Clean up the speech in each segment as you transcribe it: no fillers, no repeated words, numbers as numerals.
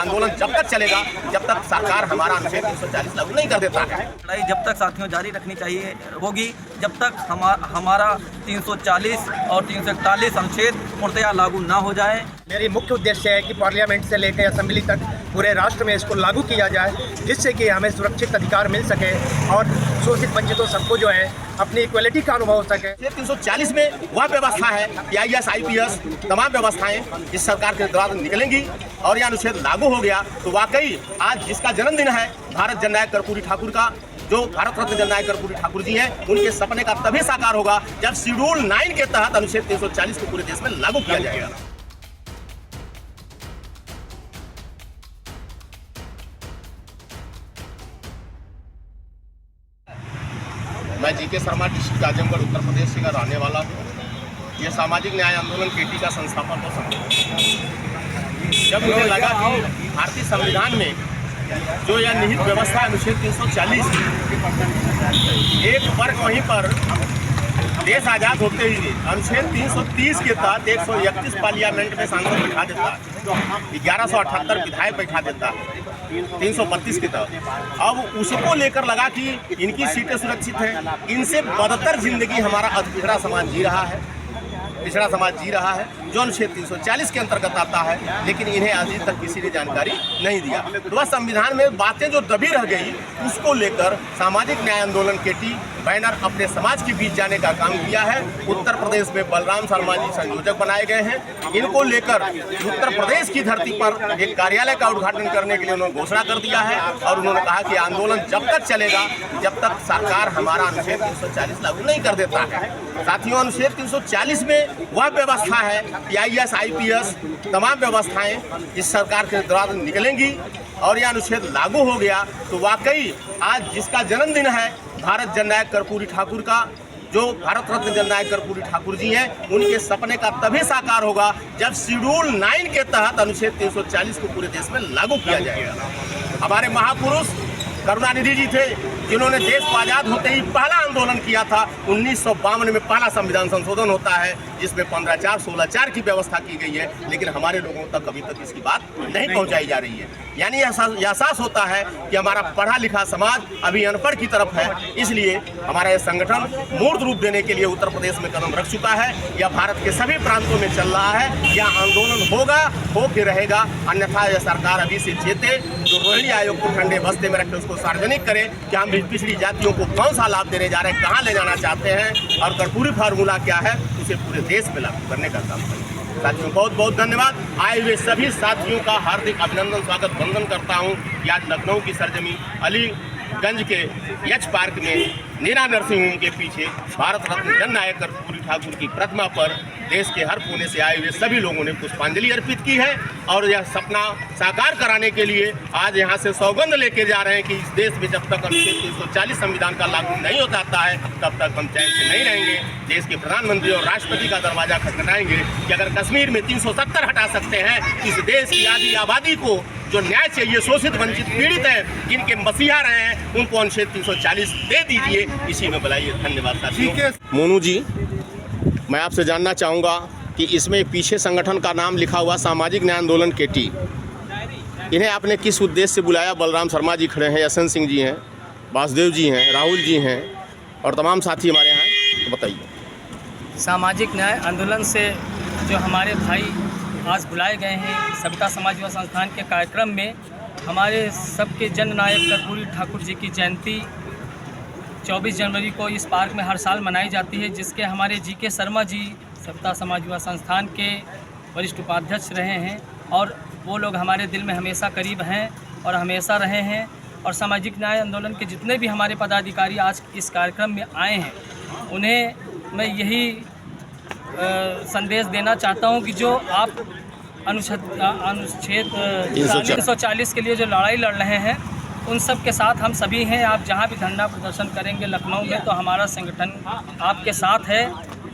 आंदोलन जब तक चलेगा जब तक सरकार हमारा अनुच्छेद 340 लागू नहीं कर देता है। लड़ाई जब तक साथियों जारी रखनी चाहिए होगी जब तक हमारा 340 और 341 अनुच्छेद पूर्णतया लागू ना हो जाए। मेरी मुख्य उद्देश्य है कि पार्लियामेंट से लेकर असेंबली तक पूरे राष्ट्र में इसको लागू किया जाए, जिससे कि हमें सुरक्षित अधिकार मिल सके और शोषित वंचितों सबको जो है अपनी इक्वलिटी का अनुभव हो सके। 340 में वह व्यवस्था है कि IAS IPS तमाम व्यवस्थाएं इस सरकार के द्वारा निकलेंगी और यह अनुच्छेद लागू हो गया तो वाकई आज जिसका जन्मदिन है भारत जननायक कर्पूरी ठाकुर का, जो भारत रत्न जननायक कर्पूरी ठाकुर जी हैं, उनके सपने का तभी साकार होगा जब शेड्यूल 9 के तहत अनुच्छेद 340 को पूरे देश में लागू किया जाएगा। मैं जीके शर्मा डिस्ट्रिक्ट आजमगढ़ उत्तर प्रदेश का रहने वाला हूँ। ये सामाजिक न्याय आंदोलन केटी का संस्थापक हो सकता। जब मुझे लगा कि भारतीय संविधान में जो यह निहित व्यवस्था अनुच्छेद 340 एक वर्ग वहीं पर देश आज़ाद होते ही अनुच्छेद 330 के तहत 131 पार्लियामेंट में सांसद बैठा देता है, 1178 विधायक बैठा देता है 332 के तहत। अब उसको लेकर लगा कि इनकी सीटें सुरक्षित हैं, इनसे बदतर जिंदगी हमारा पिछड़ा समाज जी रहा है, जो अनुच्छेद 340 के अंतर्गत आता है, लेकिन इन्हें आज तक किसी ने जानकारी नहीं दिया। तो वह संविधान में बातें जो दबी रह गई उसको लेकर सामाजिक न्याय आंदोलन केटी बैनर अपने समाज के बीच जाने का काम किया है। उत्तर प्रदेश में बलराम शर्मा जी संयोजक बनाए गए हैं। इनको लेकर उत्तर प्रदेश की धरती पर एक कार्यालय का उद्घाटन करने के लिए उन्होंने घोषणा कर दिया है और उन्होंने कहा कि आंदोलन जब तक चलेगा जब तक सरकार हमारा अनुच्छेद 340 लागू नहीं कर देता है। साथियों, अनुच्छेद 340 में वह व्यवस्था है कि IAS IPS तमाम व्यवस्थाएं इस सरकार के द्वारा निकलेंगी और यह अनुच्छेद लागू हो गया तो वाकई आज जिसका जन्मदिन है भारत जननायक कर्पूरी ठाकुर का, जो भारत रत्न जननायक कर्पूरी ठाकुर जी हैं, उनके सपने का तभी साकार होगा जब शेड्यूल 9 के तहत अनुच्छेद 340 को पूरे देश में लागू किया जाएगा। हमारे महापुरुष करुणानिधि जी थे जिन्होंने देश को आज़ाद होते ही पहला आंदोलन किया था। 1952 में पहला संविधान संशोधन होता है जिसमें 15(4) 16(4) की व्यवस्था की गई है, लेकिन हमारे लोगों तक अभी तक इसकी बात नहीं पहुंचाई जा रही है। यानी एहसास होता है कि हमारा पढ़ा लिखा समाज अभी अनपढ़ की तरफ है। इसलिए हमारा यह संगठन मूर्त रूप देने के लिए उत्तर प्रदेश में कदम रख चुका है। यह भारत के सभी प्रांतों में चल रहा है। यह आंदोलन होगा, हो के रहेगा, अन्यथा यह सरकार अभी से चेते, जो रोहिणी आयोग को ठंडे बस्ते में रखे उसको सार्वजनिक करे कि हम पिछड़ी जातियों को कौन सा लाभ देने जा रहे हैं, कहाँ ले जाना चाहते हैं और कर्पूरी फार्मूला क्या है, उसे पूरे देश में लागू करने का काम करें। साथियों, बहुत बहुत धन्यवाद। आए हुए सभी साथियों का हार्दिक अभिनंदन, स्वागत, वंदन करता हूँ। आज लखनऊ की सरजमी अलीगंज के यच पार्क में नीरा नर्सिंग होम के पीछे भारत रत्न जननायक कर्पूरी ठाकुर की प्रतिमा पर देश के हर कोने से आए हुए सभी लोगों ने पुष्पांजलि अर्पित की है और यह सपना साकार कराने के लिए आज यहाँ से सौगंध लेके जा रहे हैं कि इस देश में जब तक अनुच्छेद 340 संविधान का लागू नहीं हो जाता है तब तक हम चैन से नहीं रहेंगे। देश के प्रधानमंत्री और राष्ट्रपति का दरवाजा खटखटाएंगे कि अगर कश्मीर में 370 हटा सकते हैं, इस देश की आधी आबादी को जो न्याय चाहिए, शोषित वंचित पीड़ित हैं, जिनके मसीहा रहे हैं, उनको अनुच्छेद 340 दे दीजिए। इसी में बुलाइए। धन्यवाद साथियों। मोनू जी, मैं आपसे जानना चाहूँगा कि इसमें पीछे संगठन का नाम लिखा हुआ सामाजिक न्याय आंदोलन केटी, इन्हें आपने किस उद्देश्य से बुलाया? बलराम शर्मा जी खड़े हैं, यशवंत सिंह जी हैं, वासुदेव जी हैं, राहुल जी हैं और तमाम साथी हमारे यहाँ हैं, तो बताइए। सामाजिक न्याय आंदोलन से जो हमारे भाई आज बुलाए गए हैं सबका समाज युवा संस्थान के कार्यक्रम में, हमारे सबके जननायक कर्पूरी ठाकुर जी की जयंती 24 जनवरी को इस पार्क में हर साल मनाई जाती है, जिसके हमारे जीके शर्मा जी सबका समाज युवा संस्थान के वरिष्ठ उपाध्यक्ष रहे हैं और वो लोग हमारे दिल में हमेशा करीब हैं और हमेशा रहे हैं। और सामाजिक न्याय आंदोलन के जितने भी हमारे पदाधिकारी आज इस कार्यक्रम में आए हैं, उन्हें मैं यही संदेश देना चाहता हूं कि जो आप अनुच्छेद 340 के लिए जो लड़ाई लड़ रहे हैं, उन सब के साथ हम सभी हैं। आप जहां भी धरना प्रदर्शन करेंगे लखनऊ में, तो हमारा संगठन आपके साथ है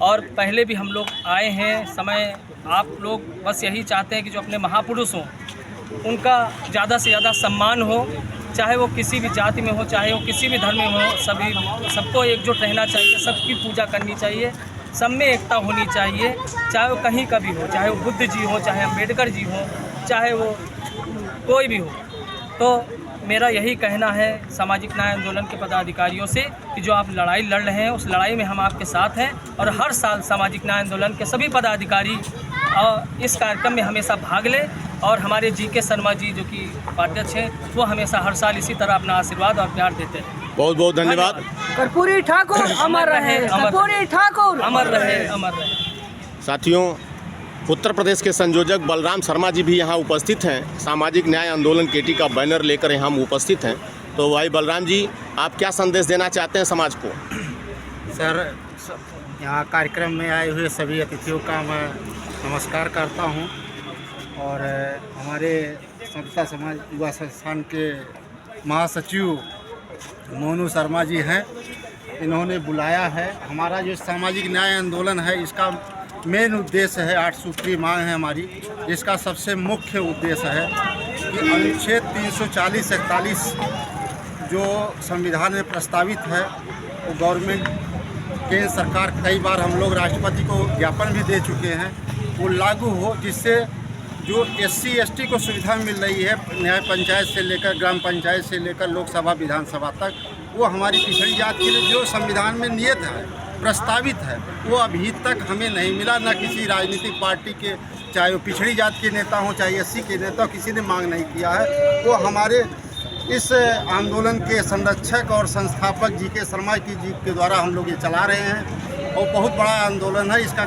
और पहले भी हम लोग आए हैं। समय आप लोग बस यही चाहते हैं कि जो अपने महापुरुष हों उनका ज़्यादा से ज़्यादा सम्मान हो, चाहे वो किसी भी जाति में हो, चाहे वो किसी भी धर्म में हो, सबको एकजुट रहना चाहिए, सबकी पूजा करनी चाहिए, सब में एकता होनी चाहिए, चाहे वो कहीं का भी हो, चाहे वो बुद्ध जी हो, चाहे अम्बेडकर जी हो, चाहे वो कोई भी हो। तो मेरा यही कहना है सामाजिक न्याय आंदोलन के पदाधिकारियों से कि जो आप लड़ाई लड़ रहे हैं उस लड़ाई में हम आपके साथ हैं, और हर साल सामाजिक न्याय आंदोलन के सभी पदाधिकारी इस कार्यक्रम में हमेशा भाग लें, और हमारे जी.के. शर्मा जी जो कि उपाध्यक्ष हैं वो हमेशा हर साल इसी तरह अपना आशीर्वाद और प्यार देते हैं। बहुत बहुत धन्यवाद। कर्पूरी ठाकुर अमर रहे, कर्पूरी ठाकुर अमर रहे, अमर रहे। साथियों, उत्तर प्रदेश के संयोजक बलराम शर्मा जी भी यहाँ उपस्थित हैं। सामाजिक न्याय आंदोलन केटी का बैनर लेकर यहाँ उपस्थित हैं। तो भाई बलराम जी, आप क्या संदेश देना चाहते हैं समाज को? सर, यहाँ कार्यक्रम में आए हुए सभी अतिथियों का मैं नमस्कार करता हूँ, और हमारे सविता समाज युवा संस्थान के महासचिव मोनू शर्मा जी हैं, इन्होंने बुलाया है। हमारा जो सामाजिक न्याय आंदोलन है इसका मेन उद्देश्य है, 8 सूत्री मांग है हमारी, जिसका सबसे मुख्य उद्देश्य है कि अनुच्छेद 340-41 जो संविधान में प्रस्तावित है वो गवर्नमेंट, केंद्र सरकार, कई बार हम लोग राष्ट्रपति को ज्ञापन भी दे चुके हैं, वो लागू हो, जिससे जो SC/ST को सुविधा मिल रही है न्याय पंचायत से लेकर ग्राम पंचायत से लेकर लोकसभा विधानसभा तक, वो हमारी पिछड़ी जात के लिए जो संविधान में नियत है, प्रस्तावित है, वो अभी तक हमें नहीं मिला। न किसी राजनीतिक पार्टी के, चाहे वो पिछड़ी जात के नेता हों चाहे SC के नेता, किसी ने मांग नहीं किया है। वो हमारे इस आंदोलन के संरक्षक और संस्थापक जी.के. शर्मा जी के द्वारा हम लोग ये चला रहे हैं, और बहुत बड़ा आंदोलन है। इसका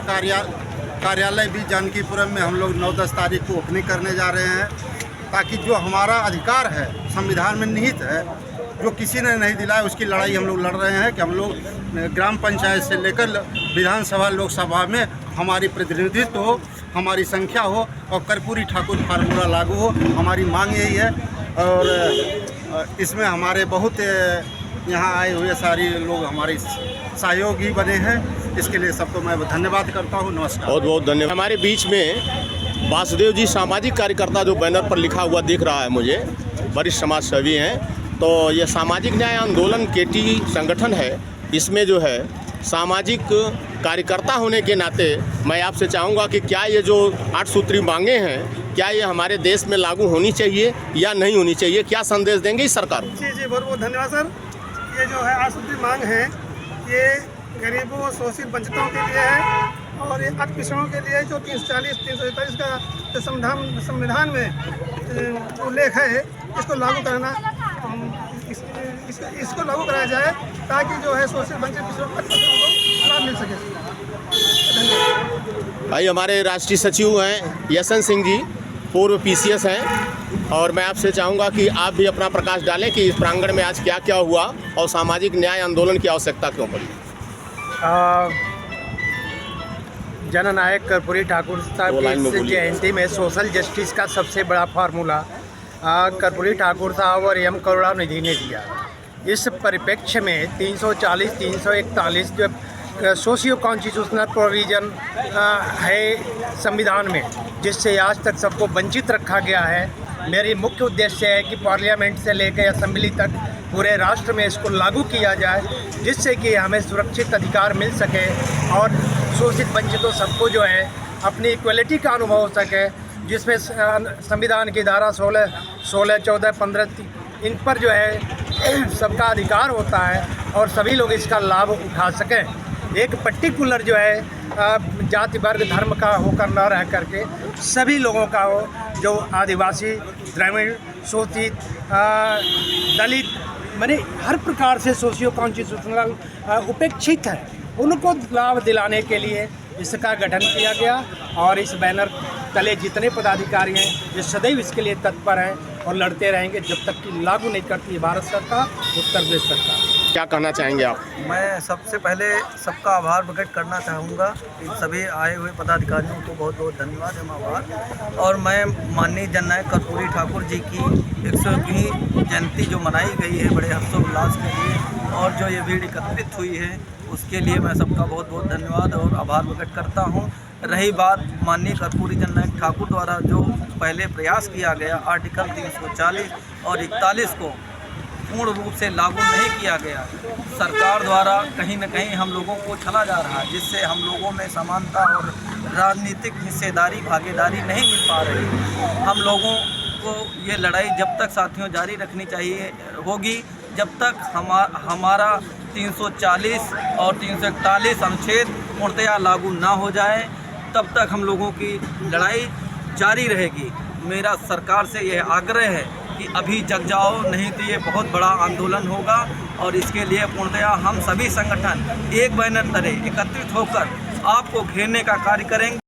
कार्यालय भी जानकीपुरम में हम लोग 9-10 तारीख को ओपनिंग करने जा रहे हैं, ताकि जो हमारा अधिकार है संविधान में निहित है, जो किसी ने नहीं दिलाया, उसकी लड़ाई हम लोग लड़ रहे हैं कि हम लोग ग्राम पंचायत से लेकर विधानसभा लोकसभा में हमारी प्रतिनिधित्व हो, हमारी संख्या हो, और कर्पूरी ठाकुर फार्मूला लागू हो। हमारी मांग यही है, और इसमें हमारे बहुत यहाँ आए हुए सारे लोग हमारे सहयोगी बने हैं। इसके लिए सबको मैं धन्यवाद करता हूँ। नमस्कार। बहुत बहुत धन्यवाद। हमारे बीच में वासुदेव जी, सामाजिक कार्यकर्ता, जो बैनर पर लिखा हुआ दिख रहा है मुझे, वरिष्ठ समाज सेवी हैं। तो ये सामाजिक न्याय आंदोलन केटी संगठन है, इसमें जो है सामाजिक कार्यकर्ता होने के नाते मैं आपसे चाहूँगा कि क्या ये जो 8 सूत्री मांगे हैं, क्या ये हमारे देश में लागू होनी चाहिए या नहीं होनी चाहिए? क्या संदेश देंगे इस सरकार को? जी, बहुत बहुत धन्यवाद सर। ये जो है 8 सूत्री मांग है, ये गरीबों, शोषित, वंचितों के लिए है, और ये अति पिछड़ों के लिए जो 340-341 का जो संविधान में उल्लेख है, इसको लागू करना, इसको लागू कराया जाए, ताकि जो है शोषित, वंचित, पिछड़ों को लाभ मिल सके। धन्यवाद। भाई, हमारे राष्ट्रीय सचिव हैं यशवंत सिंह जी, पूर्व PCS हैं, और मैं आपसे चाहूँगा कि आप भी अपना प्रकाश डालें कि इस प्रांगण में आज क्या क्या हुआ और सामाजिक न्याय आंदोलन की आवश्यकता क्यों पड़ी। जननायक कर्पूरी ठाकुर साहब की जयंती में सोशल जस्टिस का सबसे बड़ा फार्मूला कर्पूरी ठाकुर साहब और M करुणानिधि ने दिया। इस परिप्रेक्ष्य में 340-341 जो सोशियो कॉन्स्टिट्यूशनल प्रोविज़न है संविधान में, जिससे आज तक सबको वंचित रखा गया है। मेरी मुख्य उद्देश्य है कि पार्लियामेंट से लेकर असेंबली तक पूरे राष्ट्र में इसको लागू किया जाए, जिससे कि हमें सुरक्षित अधिकार मिल सके और शोषित वंचितों सबको जो है अपनी इक्वलिटी का अनुभव हो सके, जिसमें संविधान की धारा 16, 14, 15 इन पर जो है सबका अधिकार होता है और सभी लोग इसका लाभ उठा सकें। एक पर्टिकुलर जो है जाति वर्ग धर्म का होकर न रह करके सभी लोगों का हो, जो आदिवासी, ग्रामीण, शोषित, दलित, माने हर प्रकार से सोशियो कॉन्स्टिट्यूशनल उपेक्षित है, उनको लाभ दिलाने के लिए इसका गठन किया गया। और इस बैनर तले जितने पदाधिकारी हैं ये सदैव इसके लिए तत्पर हैं और लड़ते रहेंगे जब तक कि लागू नहीं करती भारत सरकार, उत्तर प्रदेश सरकार। क्या कहना चाहेंगे आप? मैं सबसे पहले सबका आभार प्रकट करना चाहूँगा कि सभी आए हुए पदाधिकारियों को बहुत बहुत धन्यवाद, एवं आभार। और मैं माननीय जननायक कर्पूरी ठाकुर जी की 101वीं जयंती जो मनाई गई है बड़े हर्षोल्लास के लिए, और जो ये भीड़ एकत्रित हुई है उसके लिए मैं सबका बहुत बहुत धन्यवाद और आभार प्रकट करता हूँ। रही बात माननीय कर्पूरी जननायक ठाकुर द्वारा जो पहले प्रयास किया गया, आर्टिकल 340 और 41 को पूर्ण रूप से लागू नहीं किया गया, सरकार द्वारा कहीं न कहीं हम लोगों को छला जा रहा है, जिससे हम लोगों में समानता और राजनीतिक हिस्सेदारी, भागीदारी नहीं मिल पा रही। हम लोगों को ये लड़ाई जब तक साथियों जारी रखनी चाहिए होगी, जब तक हमारा 340 और 341 अनुच्छेद पूर्णतया लागू ना हो जाए, तब तक हम लोगों की लड़ाई जारी रहेगी। मेरा सरकार से यह आग्रह है कि अभी जग जाओ, नहीं तो ये बहुत बड़ा आंदोलन होगा और इसके लिए पूर्णतया हम सभी संगठन एक बैनर तले एकत्रित होकर आपको घेरने का कार्य करेंगे।